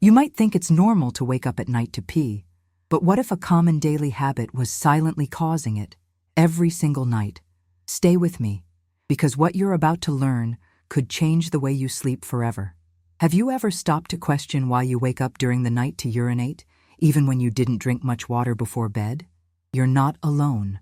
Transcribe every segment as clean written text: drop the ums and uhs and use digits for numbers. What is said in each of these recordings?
You might think it's normal to wake up at night to pee, but what if a common daily habit was silently causing it, every single night? Stay with me, because what you're about to learn could change the way you sleep forever. Have you ever stopped to question why you wake up during the night to urinate, even when you didn't drink much water before bed? You're not alone.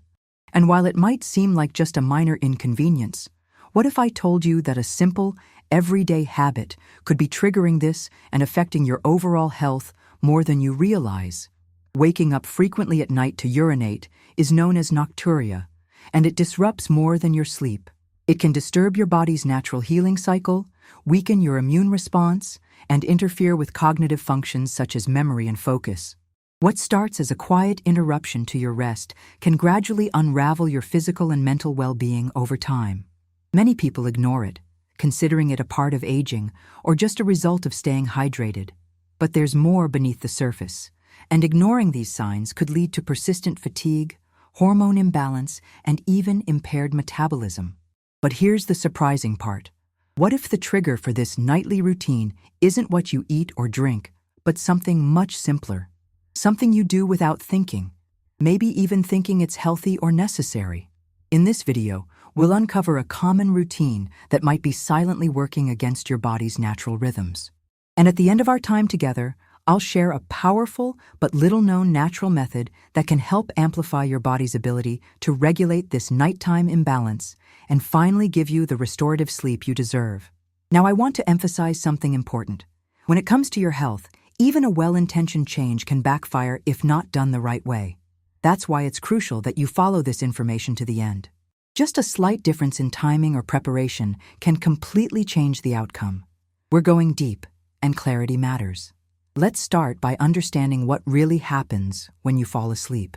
And while it might seem like just a minor inconvenience, what if I told you that a simple, everyday habit could be triggering this and affecting your overall health more than you realize? Waking up frequently at night to urinate is known as nocturia, and it disrupts more than your sleep. It can disturb your body's natural healing cycle, weaken your immune response, and interfere with cognitive functions such as memory and focus. What starts as a quiet interruption to your rest can gradually unravel your physical and mental well-being over time. Many people ignore it, considering it a part of aging or just a result of staying hydrated. But there's more beneath the surface, and ignoring these signs could lead to persistent fatigue, hormone imbalance, and even impaired metabolism. But here's the surprising part. What if the trigger for this nightly routine isn't what you eat or drink, but something much simpler? Something you do without thinking, maybe even thinking it's healthy or necessary. In this video, we'll uncover a common routine that might be silently working against your body's natural rhythms. And at the end of our time together, I'll share a powerful but little-known natural method that can help amplify your body's ability to regulate this nighttime imbalance and finally give you the restorative sleep you deserve. Now, I want to emphasize something important. When it comes to your health, even a well-intentioned change can backfire if not done the right way. That's why it's crucial that you follow this information to the end. Just a slight difference in timing or preparation can completely change the outcome. We're going deep, and clarity matters. Let's start by understanding what really happens when you fall asleep.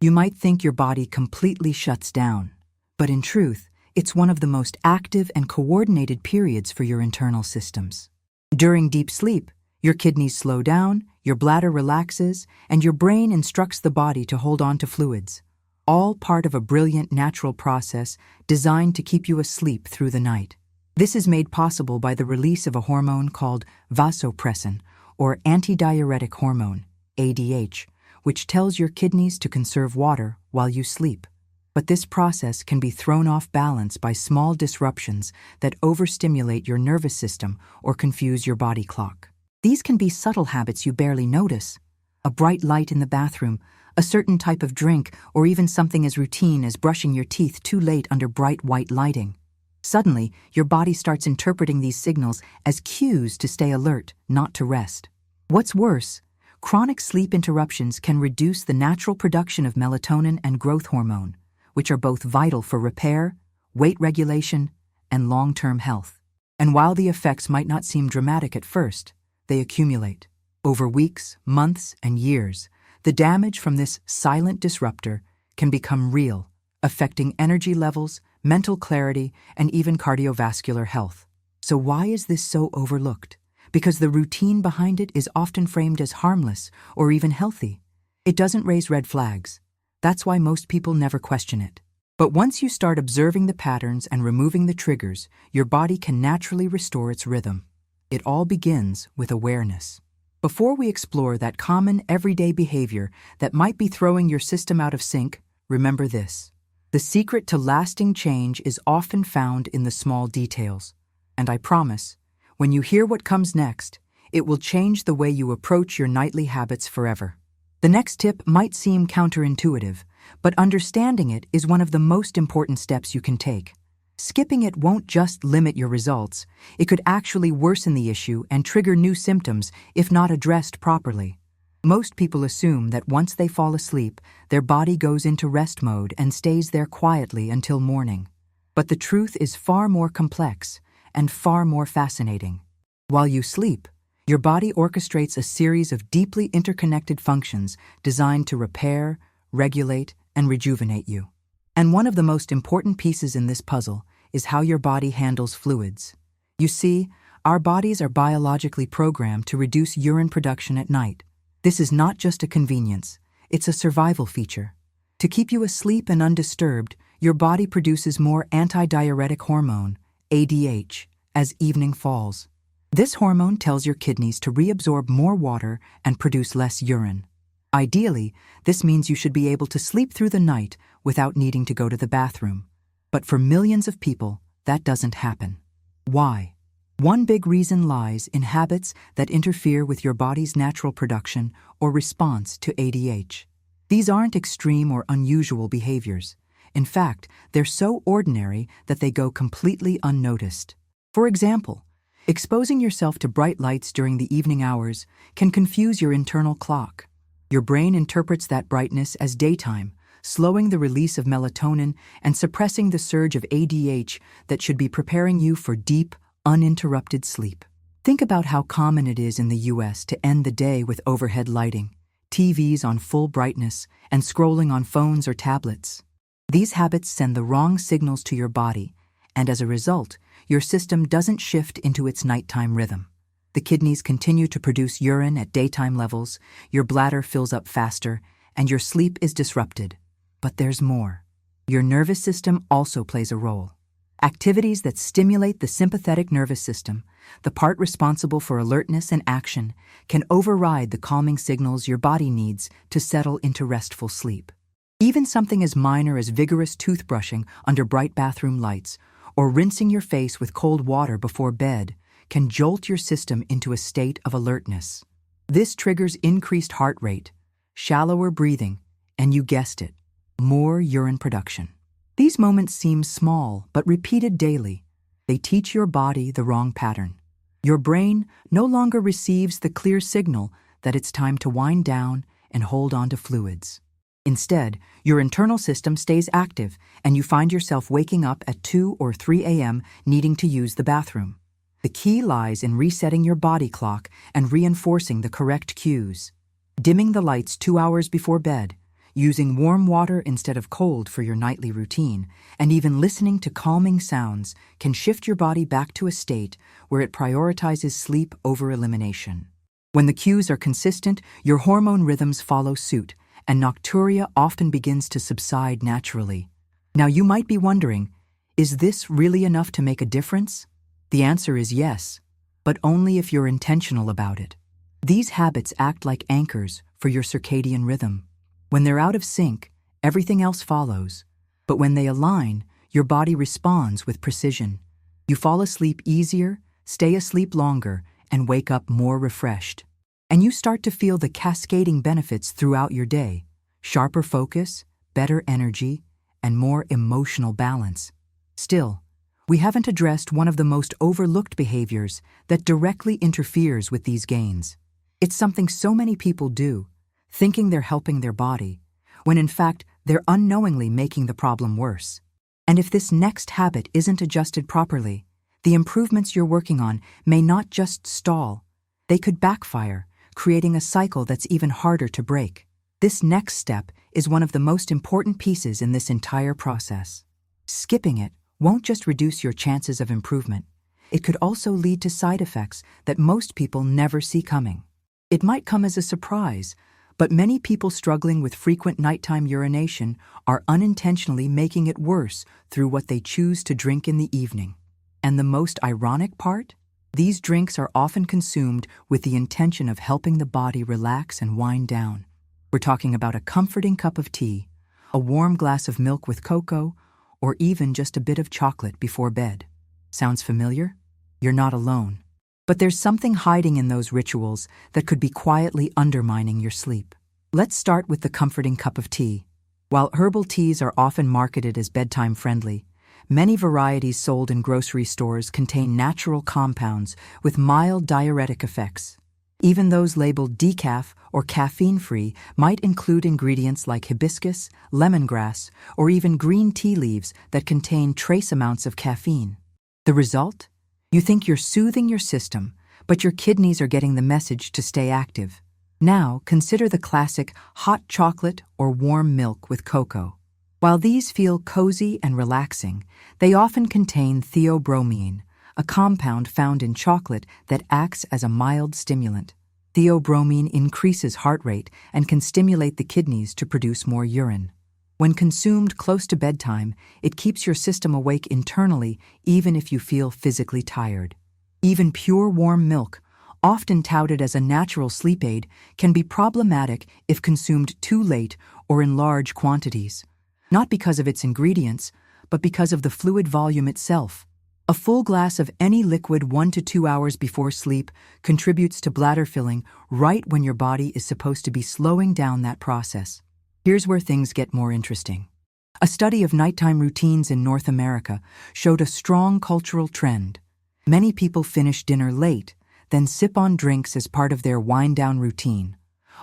You might think your body completely shuts down, but in truth, it's one of the most active and coordinated periods for your internal systems. During deep sleep, your kidneys slow down, your bladder relaxes, and your brain instructs the body to hold on to fluids, all part of a brilliant natural process designed to keep you asleep through the night. This is made possible by the release of a hormone called vasopressin, or antidiuretic hormone, ADH, which tells your kidneys to conserve water while you sleep. But this process can be thrown off balance by small disruptions that overstimulate your nervous system or confuse your body clock. These can be subtle habits you barely notice. A bright light in the bathroom, a certain type of drink, or even something as routine as brushing your teeth too late under bright white lighting. Suddenly, your body starts interpreting these signals as cues to stay alert, not to rest. What's worse, chronic sleep interruptions can reduce the natural production of melatonin and growth hormone, which are both vital for repair, weight regulation, and long-term health. And while the effects might not seem dramatic at first, they accumulate. Over weeks, months, and years, the damage from this silent disruptor can become real, affecting energy levels, mental clarity, and even cardiovascular health. So why is this so overlooked? Because the routine behind it is often framed as harmless or even healthy. It doesn't raise red flags. That's why most people never question it. But once you start observing the patterns and removing the triggers, your body can naturally restore its rhythm. It all begins with awareness. Before we explore that common everyday behavior that might be throwing your system out of sync, remember this. The secret to lasting change is often found in the small details. And I promise, when you hear what comes next, it will change the way you approach your nightly habits forever. The next tip might seem counterintuitive, but understanding it is one of the most important steps you can take. Skipping it won't just limit your results, it could actually worsen the issue and trigger new symptoms if not addressed properly. Most people assume that once they fall asleep, their body goes into rest mode and stays there quietly until morning. But the truth is far more complex and far more fascinating. While you sleep, your body orchestrates a series of deeply interconnected functions designed to repair, regulate, and rejuvenate you. And one of the most important pieces in this puzzle is how your body handles fluids. You see, our bodies are biologically programmed to reduce urine production at night. This is not just a convenience, it's a survival feature. To keep you asleep and undisturbed, your body produces more antidiuretic hormone, ADH, as evening falls. This hormone tells your kidneys to reabsorb more water and produce less urine. Ideally, this means you should be able to sleep through the night without needing to go to the bathroom. But for millions of people, that doesn't happen. Why? One big reason lies in habits that interfere with your body's natural production or response to ADH. These aren't extreme or unusual behaviors. In fact, they're so ordinary that they go completely unnoticed. For example, exposing yourself to bright lights during the evening hours can confuse your internal clock. Your brain interprets that brightness as daytime, slowing the release of melatonin and suppressing the surge of ADH that should be preparing you for deep, uninterrupted sleep. Think about how common it is in the US to end the day with overhead lighting, TVs on full brightness, and scrolling on phones or tablets. These habits send the wrong signals to your body, and as a result, your system doesn't shift into its nighttime rhythm. The kidneys continue to produce urine at daytime levels, your bladder fills up faster, and your sleep is disrupted. But there's more. Your nervous system also plays a role. Activities that stimulate the sympathetic nervous system, the part responsible for alertness and action, can override the calming signals your body needs to settle into restful sleep. Even something as minor as vigorous toothbrushing under bright bathroom lights or rinsing your face with cold water before bed can jolt your system into a state of alertness. This triggers increased heart rate, shallower breathing, and you guessed it, more urine production. These moments seem small, but repeated daily, they teach your body the wrong pattern. Your brain no longer receives the clear signal that it's time to wind down and hold on to fluids. Instead, your internal system stays active, and you find yourself waking up at 2 or 3 a.m. needing to use the bathroom. The key lies in resetting your body clock and reinforcing the correct cues. Dimming the lights 2 hours before bed, using warm water instead of cold for your nightly routine, and even listening to calming sounds can shift your body back to a state where it prioritizes sleep over elimination. When the cues are consistent, your hormone rhythms follow suit, and nocturia often begins to subside naturally. Now you might be wondering, is this really enough to make a difference? The answer is yes, but only if you're intentional about it. These habits act like anchors for your circadian rhythm. When they're out of sync, everything else follows. But when they align, your body responds with precision. You fall asleep easier, stay asleep longer, and wake up more refreshed. And you start to feel the cascading benefits throughout your day: sharper focus, better energy, and more emotional balance. Still, we haven't addressed one of the most overlooked behaviors that directly interferes with these gains. It's something so many people do, thinking they're helping their body, when in fact they're unknowingly making the problem worse. And if this next habit isn't adjusted properly, the improvements you're working on may not just stall, they could backfire, creating a cycle that's even harder to break. This next step is one of the most important pieces in this entire process. Skipping it won't just reduce your chances of improvement, it could also lead to side effects that most people never see coming. It might come as a surprise, but many people struggling with frequent nighttime urination are unintentionally making it worse through what they choose to drink in the evening. And the most ironic part? These drinks are often consumed with the intention of helping the body relax and wind down. We're talking about a comforting cup of tea, a warm glass of milk with cocoa, or even just a bit of chocolate before bed. Sounds familiar? You're not alone. But there's something hiding in those rituals that could be quietly undermining your sleep. Let's start with the comforting cup of tea. While herbal teas are often marketed as bedtime friendly, many varieties sold in grocery stores contain natural compounds with mild diuretic effects. Even those labeled decaf or caffeine-free might include ingredients like hibiscus, lemongrass, or even green tea leaves that contain trace amounts of caffeine. The result? You think you're soothing your system, but your kidneys are getting the message to stay active. Now, consider the classic hot chocolate or warm milk with cocoa. While these feel cozy and relaxing, they often contain theobromine, a compound found in chocolate that acts as a mild stimulant. Theobromine increases heart rate and can stimulate the kidneys to produce more urine. When consumed close to bedtime, it keeps your system awake internally even if you feel physically tired. Even pure warm milk, often touted as a natural sleep aid, can be problematic if consumed too late or in large quantities. Not because of its ingredients, but because of the fluid volume itself. A full glass of any liquid 1 to 2 hours before sleep contributes to bladder filling right when your body is supposed to be slowing down that process. Here's where things get more interesting. A study of nighttime routines in North America showed a strong cultural trend. Many people finish dinner late, then sip on drinks as part of their wind-down routine,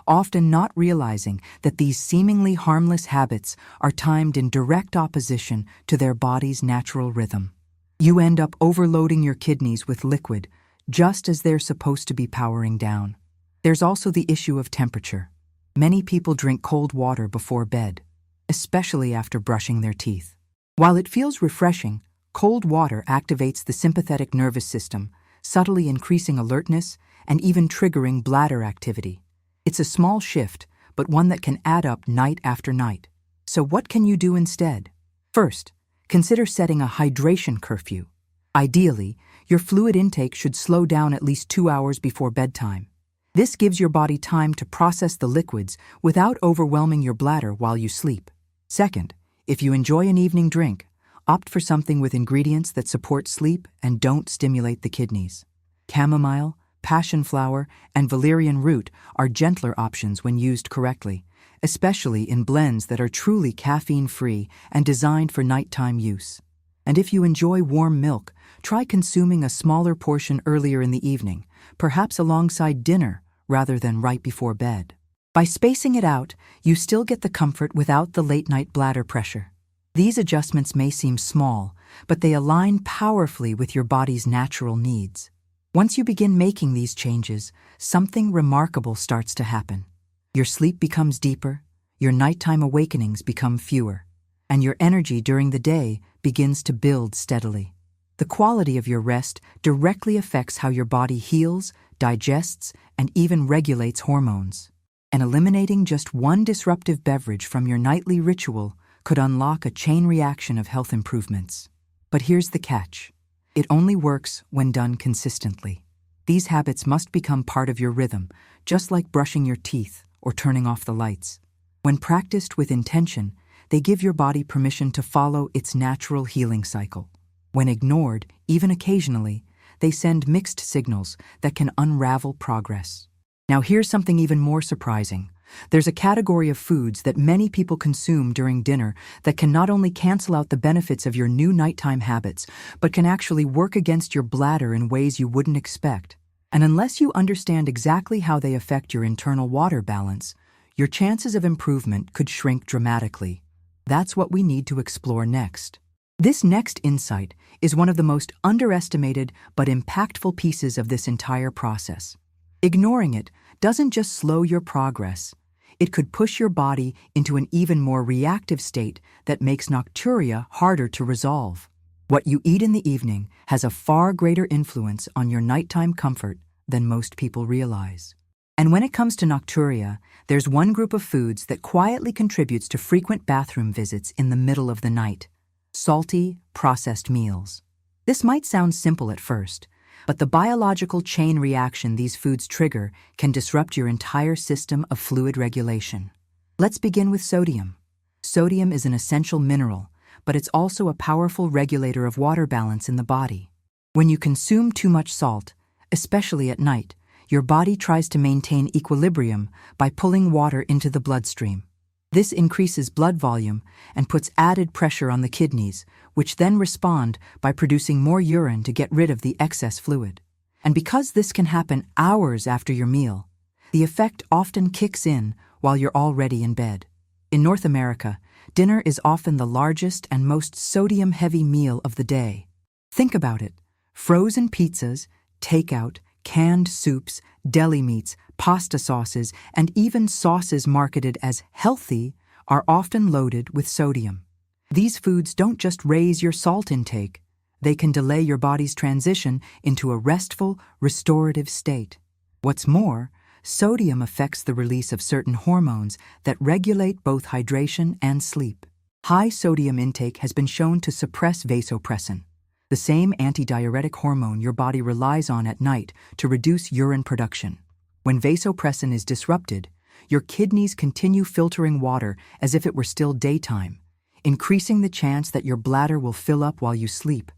often not realizing that these seemingly harmless habits are timed in direct opposition to their body's natural rhythm. You end up overloading your kidneys with liquid, just as they're supposed to be powering down. There's also the issue of temperature. Many people drink cold water before bed, especially after brushing their teeth. While it feels refreshing, cold water activates the sympathetic nervous system, subtly increasing alertness and even triggering bladder activity. It's a small shift, but one that can add up night after night. So what can you do instead? First, consider setting a hydration curfew. Ideally, your fluid intake should slow down at least 2 hours before bedtime. This gives your body time to process the liquids without overwhelming your bladder while you sleep. Second, if you enjoy an evening drink, opt for something with ingredients that support sleep and don't stimulate the kidneys. Chamomile, passion flower, and valerian root are gentler options when used correctly, especially in blends that are truly caffeine-free and designed for nighttime use. And if you enjoy warm milk, try consuming a smaller portion earlier in the evening, perhaps alongside dinner rather than right before bed. By spacing it out, you still get the comfort without the late-night bladder pressure. These adjustments may seem small, but they align powerfully with your body's natural needs. Once you begin making these changes, something remarkable starts to happen. Your sleep becomes deeper, your nighttime awakenings become fewer, and your energy during the day begins to build steadily. The quality of your rest directly affects how your body heals, digests, and even regulates hormones. And eliminating just one disruptive beverage from your nightly ritual could unlock a chain reaction of health improvements. But here's the catch. It only works when done consistently. These habits must become part of your rhythm, just like brushing your teeth or turning off the lights. When practiced with intention, they give your body permission to follow its natural healing cycle. When ignored, even occasionally, they send mixed signals that can unravel progress. Now here's something even more surprising. There's a category of foods that many people consume during dinner that can not only cancel out the benefits of your new nighttime habits, but can actually work against your bladder in ways you wouldn't expect. And unless you understand exactly how they affect your internal water balance, your chances of improvement could shrink dramatically. That's what we need to explore next. This next insight is one of the most underestimated but impactful pieces of this entire process. Ignoring it doesn't just slow your progress, it could push your body into an even more reactive state that makes nocturia harder to resolve. What you eat in the evening has a far greater influence on your nighttime comfort than most people realize. And when it comes to nocturia, there's one group of foods that quietly contributes to frequent bathroom visits in the middle of the night: salty, processed meals. This might sound simple at first, but the biological chain reaction these foods trigger can disrupt your entire system of fluid regulation. Let's begin with sodium. Sodium is an essential mineral, but it's also a powerful regulator of water balance in the body. When you consume too much salt, especially at night, your body tries to maintain equilibrium by pulling water into the bloodstream. This increases blood volume and puts added pressure on the kidneys, which then respond by producing more urine to get rid of the excess fluid. And because this can happen hours after your meal, the effect often kicks in while you're already in bed. In North America, dinner is often the largest and most sodium-heavy meal of the day. Think about it. Frozen pizzas, takeout, canned soups, deli meats, pasta sauces, and even sauces marketed as healthy are often loaded with sodium. These foods don't just raise your salt intake, they can delay your body's transition into a restful, restorative state. What's more, sodium affects the release of certain hormones that regulate both hydration and sleep. High sodium intake has been shown to suppress vasopressin, the same antidiuretic hormone your body relies on at night to reduce urine production. When vasopressin is disrupted, your kidneys continue filtering water as if it were still daytime, increasing the chance that your bladder will fill up while you sleep.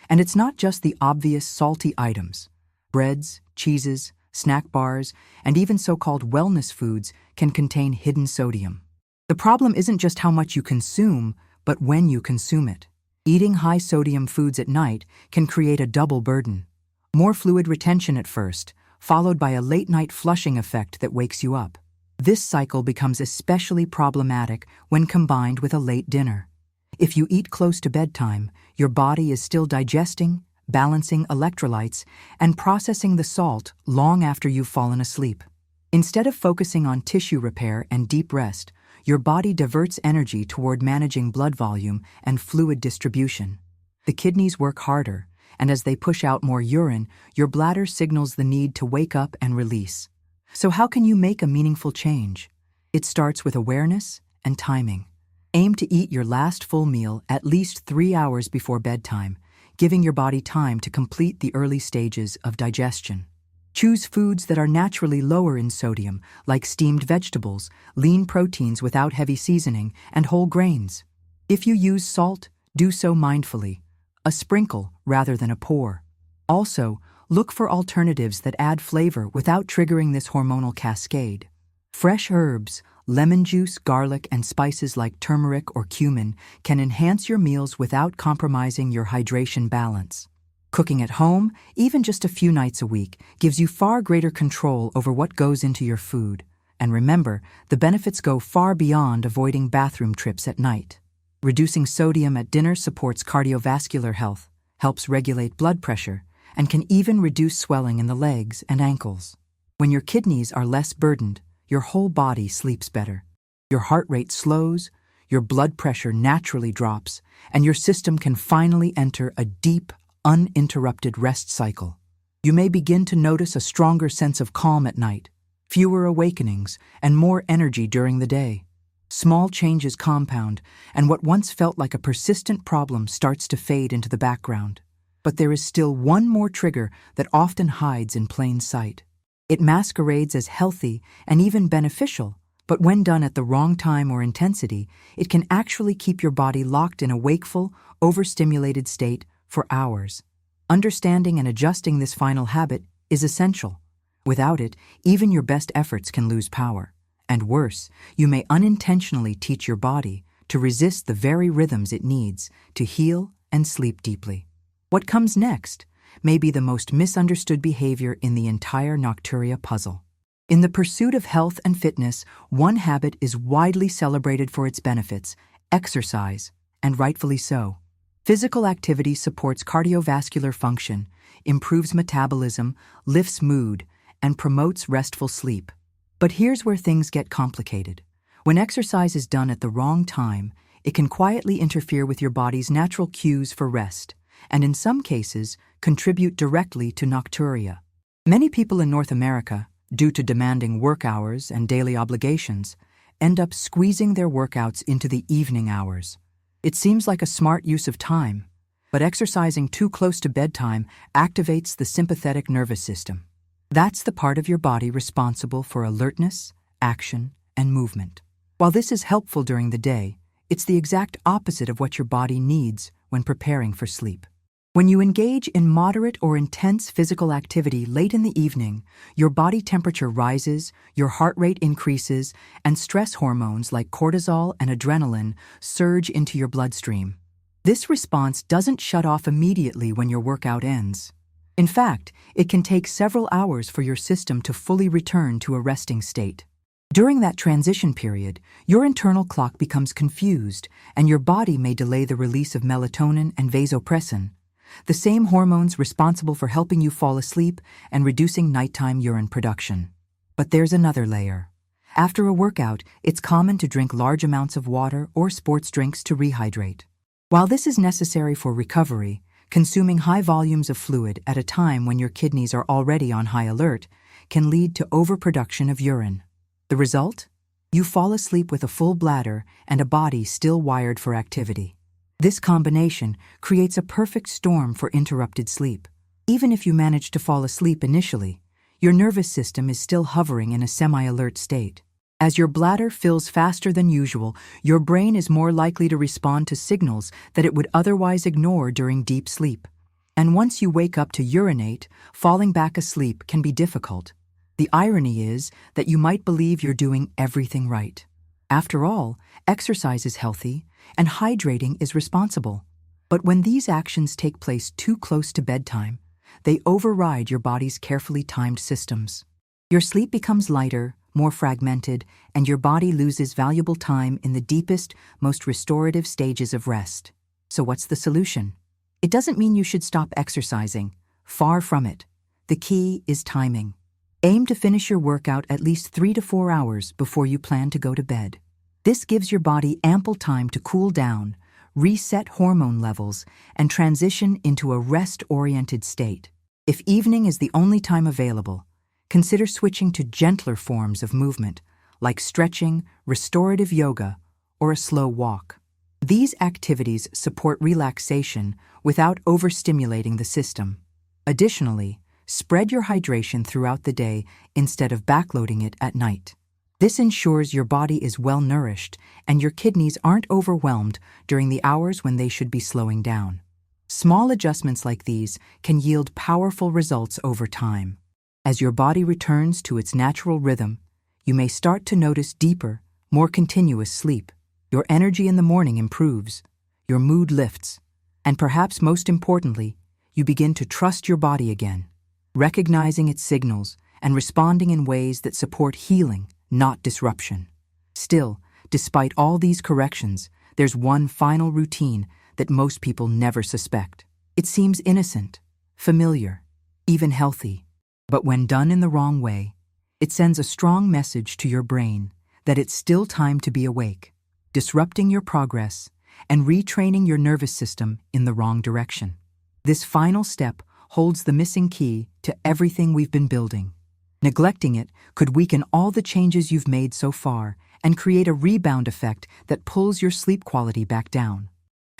And it's not just the obvious salty items. Breads, cheeses, snack bars, and even so-called wellness foods can contain hidden sodium. The problem isn't just how much you consume, but when you consume it. Eating high-sodium foods at night can create a double burden. More fluid retention at first, followed by a late-night flushing effect that wakes you up. This cycle becomes especially problematic when combined with a late dinner. If you eat close to bedtime, your body is still digesting, balancing electrolytes, and processing the salt long after you've fallen asleep. Instead of focusing on tissue repair and deep rest, your body diverts energy toward managing blood volume and fluid distribution. The kidneys work harder, and as they push out more urine, your bladder signals the need to wake up and release. So how can you make a meaningful change? It starts with awareness and timing. Aim to eat your last full meal at least 3 hours before bedtime, giving your body time to complete the early stages of digestion. Choose foods that are naturally lower in sodium, like steamed vegetables, lean proteins without heavy seasoning, and whole grains. If you use salt, do so mindfully, a sprinkle rather than a pour. Also, look for alternatives that add flavor without triggering this hormonal cascade. Fresh herbs, lemon juice, garlic, and spices like turmeric or cumin can enhance your meals without compromising your hydration balance. Cooking at home, even just a few nights a week, gives you far greater control over what goes into your food. And remember, the benefits go far beyond avoiding bathroom trips at night. Reducing sodium at dinner supports cardiovascular health, helps regulate blood pressure, and can even reduce swelling in the legs and ankles. When your kidneys are less burdened, your whole body sleeps better. Your heart rate slows, your blood pressure naturally drops, and your system can finally enter a deep, uninterrupted rest cycle. You may begin to notice a stronger sense of calm at night, fewer awakenings, and more energy during the day. Small changes compound, and what once felt like a persistent problem starts to fade into the background. But there is still one more trigger that often hides in plain sight. It masquerades as healthy and even beneficial, but when done at the wrong time or intensity, it can actually keep your body locked in a wakeful, overstimulated state for hours. Understanding and adjusting this final habit is essential. Without it, even your best efforts can lose power. And worse, you may unintentionally teach your body to resist the very rhythms it needs to heal and sleep deeply. What comes next may be the most misunderstood behavior in the entire nocturia puzzle. In the pursuit of health and fitness, one habit is widely celebrated for its benefits: exercise, and rightfully so. Physical activity supports cardiovascular function, improves metabolism, lifts mood, and promotes restful sleep. But here's where things get complicated. When exercise is done at the wrong time, it can quietly interfere with your body's natural cues for rest, and in some cases, contribute directly to nocturia. Many people in North America, due to demanding work hours and daily obligations, end up squeezing their workouts into the evening hours. It seems like a smart use of time, but exercising too close to bedtime activates the sympathetic nervous system. That's the part of your body responsible for alertness, action, and movement. While this is helpful during the day, it's the exact opposite of what your body needs when preparing for sleep. When you engage in moderate or intense physical activity late in the evening, your body temperature rises, your heart rate increases, and stress hormones like cortisol and adrenaline surge into your bloodstream. This response doesn't shut off immediately when your workout ends. In fact, it can take several hours for your system to fully return to a resting state. During that transition period, your internal clock becomes confused, and your body may delay the release of melatonin and vasopressin, the same hormones responsible for helping you fall asleep and reducing nighttime urine production. But there's another layer. After a workout, it's common to drink large amounts of water or sports drinks to rehydrate. While this is necessary for recovery, consuming high volumes of fluid at a time when your kidneys are already on high alert can lead to overproduction of urine. The result? You fall asleep with a full bladder and a body still wired for activity. This combination creates a perfect storm for interrupted sleep. Even if you manage to fall asleep initially, your nervous system is still hovering in a semi-alert state. As your bladder fills faster than usual, your brain is more likely to respond to signals that it would otherwise ignore during deep sleep. And once you wake up to urinate, falling back asleep can be difficult. The irony is that you might believe you're doing everything right. After all, exercise is healthy, and hydrating is responsible. But when these actions take place too close to bedtime, they override your body's carefully timed systems. Your sleep becomes lighter, more fragmented, and your body loses valuable time in the deepest, most restorative stages of rest. So what's the solution? It doesn't mean you should stop exercising. Far from it. The key is timing. Aim to finish your workout at least 3 to 4 hours before you plan to go to bed. This gives your body ample time to cool down, reset hormone levels, and transition into a rest-oriented state. If evening is the only time available, consider switching to gentler forms of movement, like stretching, restorative yoga, or a slow walk. These activities support relaxation without overstimulating the system. Additionally, spread your hydration throughout the day instead of backloading it at night. This ensures your body is well nourished and your kidneys aren't overwhelmed during the hours when they should be slowing down. Small adjustments like these can yield powerful results over time. As your body returns to its natural rhythm, you may start to notice deeper, more continuous sleep. Your energy in the morning improves, your mood lifts, and perhaps most importantly, you begin to trust your body again, recognizing its signals and responding in ways that support healing, not disruption. Still, despite all these corrections, there's one final routine that most people never suspect. It seems innocent, familiar, even healthy. But when done in the wrong way, it sends a strong message to your brain that it's still time to be awake, disrupting your progress and retraining your nervous system in the wrong direction. This final step holds the missing key to everything we've been building. Neglecting it could weaken all the changes you've made so far and create a rebound effect that pulls your sleep quality back down.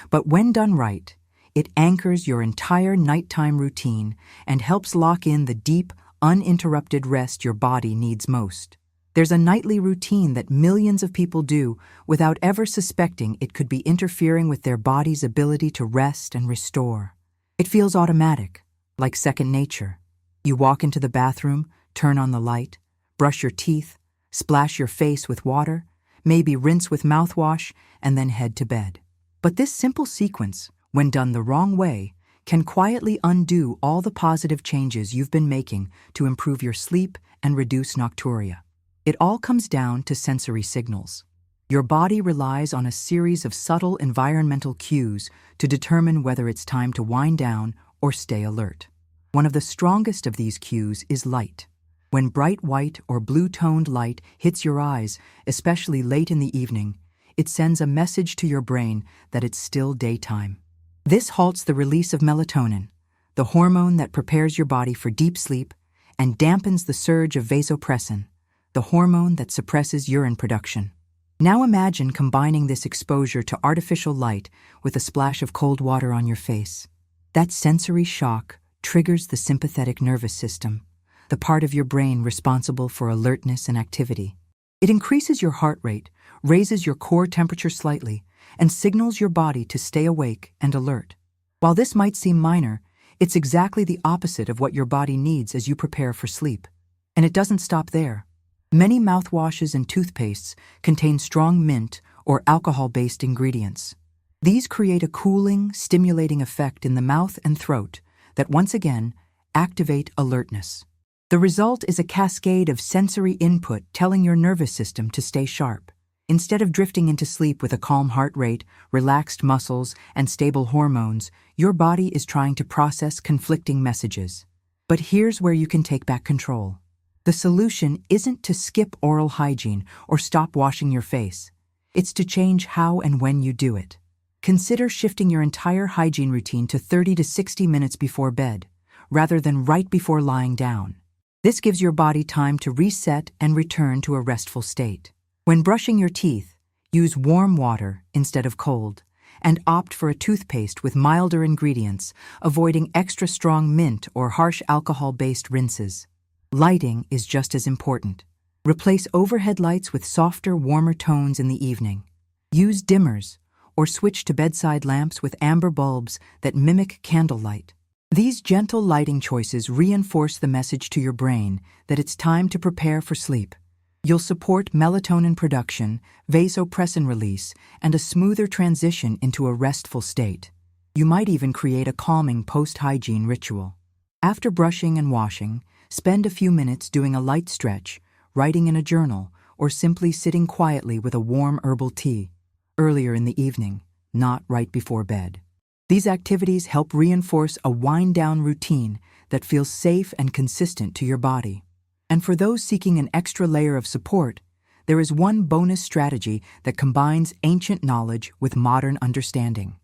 But when done right, it anchors your entire nighttime routine and helps lock in the deep, uninterrupted rest your body needs most. There's a nightly routine that millions of people do without ever suspecting it could be interfering with their body's ability to rest and restore. It feels automatic, like second nature. You walk into the bathroom, turn on the light, brush your teeth, splash your face with water, maybe rinse with mouthwash, and then head to bed. But this simple sequence, when done the wrong way, can quietly undo all the positive changes you've been making to improve your sleep and reduce nocturia. It all comes down to sensory signals. Your body relies on a series of subtle environmental cues to determine whether it's time to wind down or stay alert. One of the strongest of these cues is light. When bright white or blue-toned light hits your eyes, especially late in the evening, it sends a message to your brain that it's still daytime. This halts the release of melatonin, the hormone that prepares your body for deep sleep, and dampens the surge of vasopressin, the hormone that suppresses urine production. Now imagine combining this exposure to artificial light with a splash of cold water on your face. That sensory shock triggers the sympathetic nervous system, the part of your brain responsible for alertness and activity. It increases your heart rate, raises your core temperature slightly, and signals your body to stay awake and alert. While this might seem minor, it's exactly the opposite of what your body needs as you prepare for sleep. And it doesn't stop there. Many mouthwashes and toothpastes contain strong mint or alcohol-based ingredients. These create a cooling, stimulating effect in the mouth and throat that once again activate alertness. The result is a cascade of sensory input telling your nervous system to stay sharp. Instead of drifting into sleep with a calm heart rate, relaxed muscles, and stable hormones, your body is trying to process conflicting messages. But here's where you can take back control. The solution isn't to skip oral hygiene or stop washing your face. It's to change how and when you do it. Consider shifting your entire hygiene routine to 30 to 60 minutes before bed, rather than right before lying down. This gives your body time to reset and return to a restful state. When brushing your teeth, use warm water instead of cold, and opt for a toothpaste with milder ingredients, avoiding extra strong mint or harsh alcohol-based rinses. Lighting is just as important. Replace overhead lights with softer, warmer tones in the evening. Use dimmers, or switch to bedside lamps with amber bulbs that mimic candlelight. These gentle lighting choices reinforce the message to your brain that it's time to prepare for sleep. You'll support melatonin production, vasopressin release, and a smoother transition into a restful state. You might even create a calming post-hygiene ritual. After brushing and washing, spend a few minutes doing a light stretch, writing in a journal, or simply sitting quietly with a warm herbal tea. Earlier in the evening, not right before bed. These activities help reinforce a wind-down routine that feels safe and consistent to your body. And for those seeking an extra layer of support, there is one bonus strategy that combines ancient knowledge with modern understanding.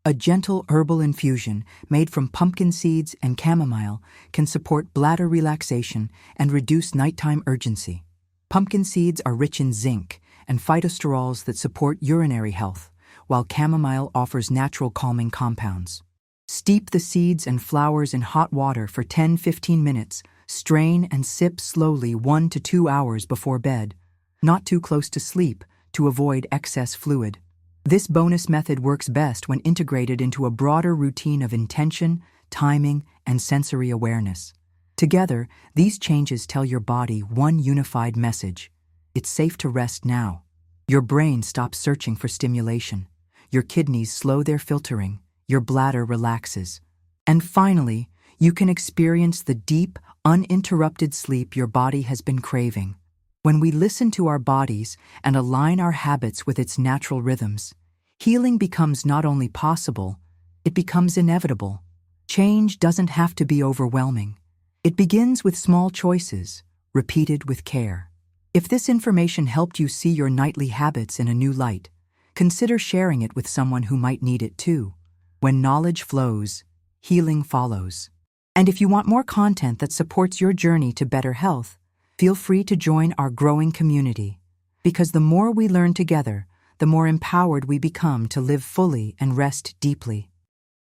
A gentle herbal infusion made from pumpkin seeds and chamomile can support bladder relaxation and reduce nighttime urgency. Pumpkin seeds are rich in zinc and phytosterols that support urinary health, while chamomile offers natural calming compounds. Steep the seeds and flowers in hot water for 10-15 minutes, strain and sip slowly 1 to 2 hours before bed, not too close to sleep to avoid excess fluid. This bonus method works best when integrated into a broader routine of intention, timing, and sensory awareness. Together, these changes tell your body one unified message. It's safe to rest now. Your brain stops searching for stimulation. Your kidneys slow their filtering. Your bladder relaxes. And finally, you can experience the deep, uninterrupted sleep your body has been craving. When we listen to our bodies and align our habits with its natural rhythms, healing becomes not only possible, it becomes inevitable. Change doesn't have to be overwhelming. It begins with small choices, repeated with care. If this information helped you see your nightly habits in a new light, consider sharing it with someone who might need it too. When knowledge flows, healing follows. And if you want more content that supports your journey to better health, feel free to join our growing community. Because the more we learn together, the more empowered we become to live fully and rest deeply.